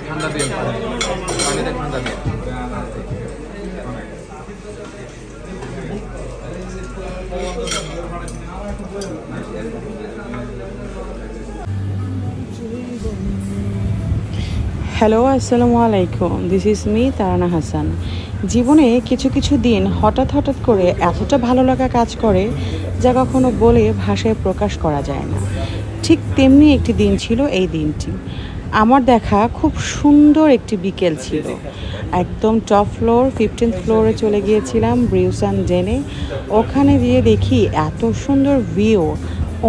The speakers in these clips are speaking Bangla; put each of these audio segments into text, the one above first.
ঠান্ডা দিয়ে পানিতে ঠান্ডা দিয়ে হ্যালো, আসসালামু আলাইকুম। দিস ইজ মি তারানা হাসান। জীবনে কিছু কিছু দিন হঠাৎ হঠাৎ করে এতটা ভালো লাগা কাজ করে যা কখনো বলে ভাষায় প্রকাশ করা যায় না। ঠিক তেমনি একটি দিন ছিল এই দিনটি। আমার দেখা খুব সুন্দর একটি বিকেল ছিল। একদম টপ ফ্লোর 15th ফ্লোরে চলে গিয়েছিলাম ব্রিউসান ডেনে। ওখানে গিয়ে দেখি এত সুন্দর ভিউ,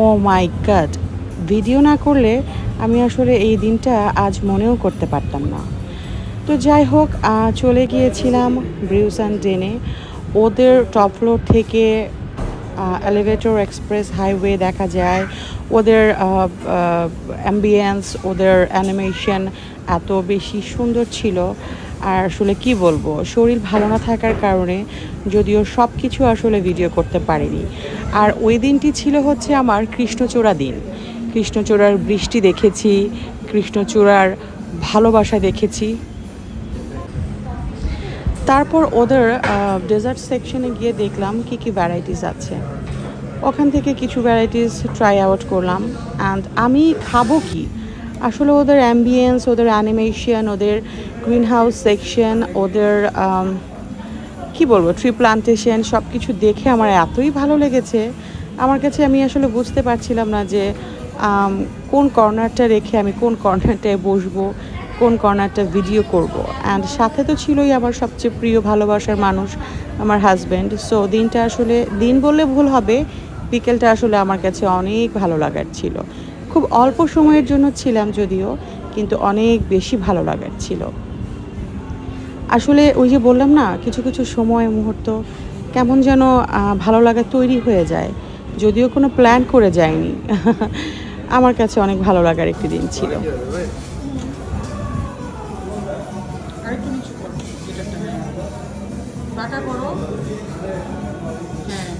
ও মাই গড! ভিডিও না করলে আমি আসলে এই দিনটা আজ মনেও করতে পারতাম না। তো যাই হোক, চলে গিয়েছিলাম ব্রিউসান ডেনে। ওদের টপ ফ্লোর থেকে এলিভেটর এক্সপ্রেস হাইওয়ে দেখা যায়। ওদের অ্যাম্বিয়েন্স, ওদের অ্যানিমেশন এত বেশি সুন্দর ছিল। আর আসলে কি বলবো, শরীর ভালো না থাকার কারণে যদিও সব কিছু আসলে ভিডিও করতে পারিনি। আর ওই দিনটি ছিল হচ্ছে আমার কৃষ্ণচূড়া দিন। কৃষ্ণচূড়ার বৃষ্টি দেখেছি, কৃষ্ণচূড়ার ভালোবাসা দেখেছি। তারপর ওদের ডেজার্ট সেকশনে গিয়ে দেখলাম কি কি ভ্যারাইটিস আছে। ওখান থেকে কিছু ভ্যারাইটিস ট্রাই আউট করলাম। অ্যান্ড আমি খাবো কি, আসলে ওদের অ্যাম্বিয়েন্স, ওদের অ্যানিমেশন, ওদের গ্রিন হাউস সেকশন, ওদের কি বলবো ট্রি প্লান্টেশন, সব কিছু দেখে আমার এতই ভালো লেগেছে। আমার কাছে আমি আসলে বুঝতে পারছিলাম না যে কোন কর্নারটা রেখে আমি কোন কর্নারটায় বসবো, কোন কর্নারটা ভিডিও করব। অ্যান্ড সাথে তো ছিলই আমার সবচেয়ে প্রিয় ভালোবাসার মানুষ, আমার হাজব্যান্ড। সো দিনটা আসলে, দিন বললে ভুল হবে, বিকেলটা আসলে আমার কাছে অনেক ভালো লাগার ছিল। খুব অল্প সময়ের জন্য ছিলাম যদিও, কিন্তু অনেক বেশি ভালো লাগার ছিল। আসলে ওই যে বললাম না, কিছু কিছু সময় মুহূর্ত কেমন যেন ভালো লাগা তৈরি হয়ে যায়, যদিও কোনো প্ল্যান করে যায়নি। আমার কাছে অনেক ভালো লাগার একটি দিন ছিল। বাঁকা করো, হ্যাঁ